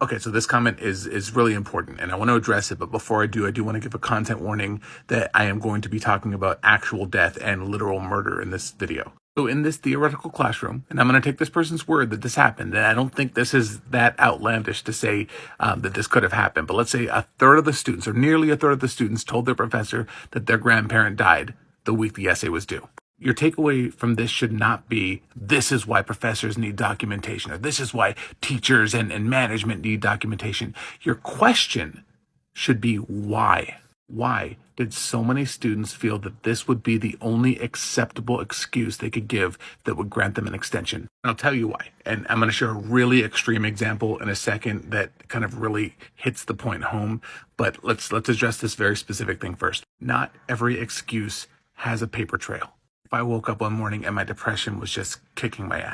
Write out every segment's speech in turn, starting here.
Okay, so this comment is really important and I want to address it, but before I do want to give a content warning that I am going to be talking about actual death and literal murder in this video. So in this theoretical classroom, and I'm going to take this person's word that this happened, and I don't think this is that outlandish to say that this could have happened, but let's say a third of the students, or nearly a third of the students, told their professor that their grandparent died the week the essay was due. Your takeaway from this should not be, this is why professors need documentation, or this is why teachers and management need documentation. Your question should be why? Why did so many students feel that this would be the only acceptable excuse they could give that would grant them an extension? And I'll tell you why. And I'm going to share a really extreme example in a second that kind of really hits the point home. But let's address this very specific thing first. Not every excuse has a paper trail. If I woke up one morning and my depression was just kicking my ass,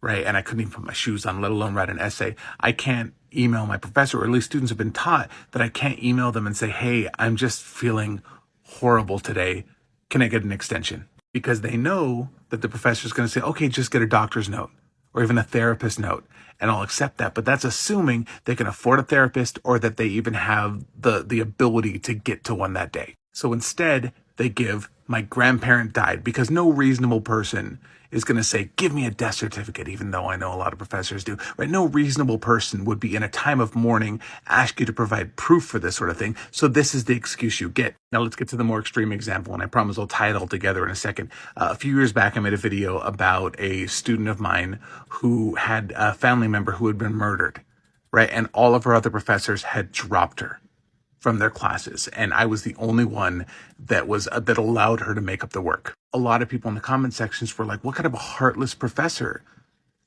right, and I couldn't even put my shoes on, let alone write an essay, I can't email my professor, or at least students have been taught that I can't email them and say, hey, I'm just feeling horrible today. Can I get an extension? Because they know that the professor is going to say, okay, just get a doctor's note or even a therapist note, and I'll accept that. But that's assuming they can afford a therapist or that they even have the ability to get to one that day. So instead, they give my grandparent died, because no reasonable person is going to say, give me a death certificate, even though I know a lot of professors do, right? No reasonable person would be in a time of mourning, ask you to provide proof for this sort of thing. So this is the excuse you get. Now let's get to the more extreme example, and I promise I'll tie it all together in a second. A few years back, I made a video about a student of mine who had a family member who had been murdered, right? And all of her other professors had dropped her from their classes, and I was the only one that allowed her to make up the work. A lot of people in the comment sections were like, what kind of a heartless professor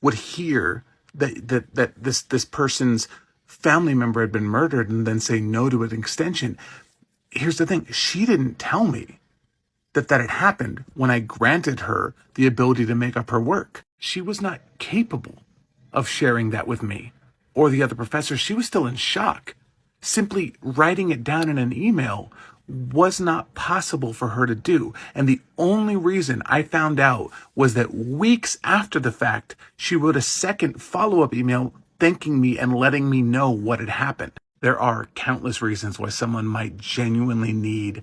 would hear that this person's family member had been murdered and then say no to an extension? Here's the thing, she didn't tell me that had happened when I granted her the ability to make up her work. She was not capable of sharing that with me or the other professors. She was still in shock. Simply writing it down in an email was not possible for her to do. And the only reason I found out was that weeks after the fact, she wrote a second follow-up email thanking me and letting me know what had happened. There are countless reasons why someone might genuinely need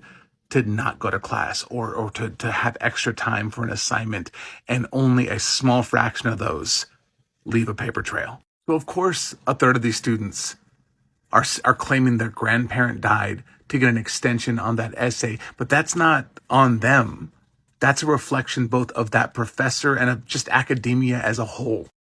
to not go to class or to have extra time for an assignment, and only a small fraction of those leave a paper trail. So of course, a third of these students are claiming their grandparent died to get an extension on that essay, but that's not on them. That's a reflection both of that professor and of just academia as a whole.